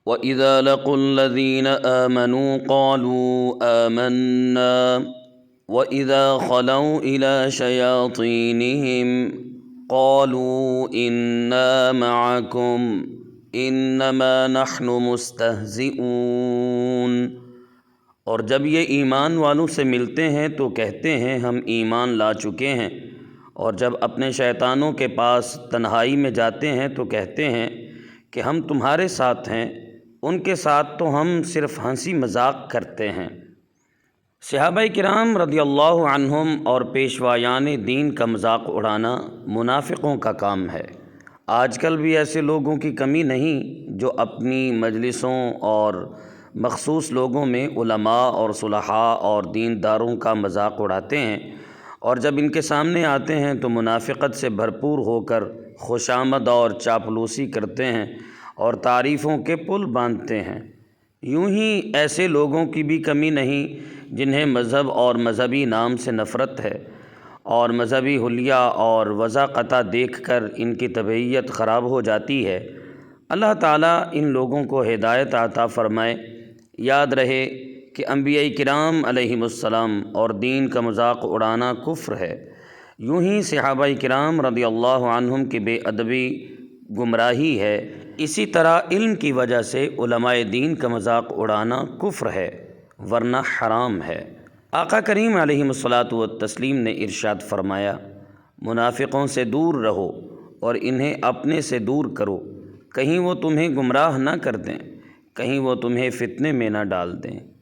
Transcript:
وَإِذَا لَقُوا الَّذِينَ آمَنُوا قَالُوا آمَنَّا وَإِذَا خَلَوْا إِلَى شَيَاطِينِهِمْ قَالُوا إِنَّا مَعَكُمْ إِنَّمَا نَحْنُ مُسْتَهْزِئُونَ۔ اور جب یہ ایمان والوں سے ملتے ہیں تو کہتے ہیں ہم ایمان لا چکے ہیں، اور جب اپنے شیطانوں کے پاس تنہائی میں جاتے ہیں تو کہتے ہیں کہ ہم تمہارے ساتھ ہیں، ان کے ساتھ تو ہم صرف ہنسی مذاق کرتے ہیں۔ صحابہ کرام رضی اللہ عنہم اور پیشوایان دین کا مذاق اڑانا منافقوں کا کام ہے۔ آج کل بھی ایسے لوگوں کی کمی نہیں جو اپنی مجلسوں اور مخصوص لوگوں میں علماء اور صلحاء اور دینداروں کا مذاق اڑاتے ہیں، اور جب ان کے سامنے آتے ہیں تو منافقت سے بھرپور ہو کر خوشامد اور چاپلوسی کرتے ہیں اور تعریفوں کے پل باندھتے ہیں۔ یوں ہی ایسے لوگوں کی بھی کمی نہیں جنہیں مذہب اور مذہبی نام سے نفرت ہے، اور مذہبی حلیہ اور وضاقطہ دیکھ کر ان کی طبیعت خراب ہو جاتی ہے۔ اللہ تعالیٰ ان لوگوں کو ہدایت عطا فرمائے۔ یاد رہے کہ انبیاء کرام علیہم السلام اور دین کا مذاق اڑانا کفر ہے۔ یوں ہی صحابہ کرام رضی اللہ عنہم کی بے ادبی گمراہی ہے، اسی طرح علم کی وجہ سے علماء دین کا مذاق اڑانا کفر ہے، ورنہ حرام ہے۔ آقا کریم علیہ الصلاۃ والتسلیم نے ارشاد فرمایا، منافقوں سے دور رہو اور انہیں اپنے سے دور کرو، کہیں وہ تمہیں گمراہ نہ کر دیں، کہیں وہ تمہیں فتنے میں نہ ڈال دیں۔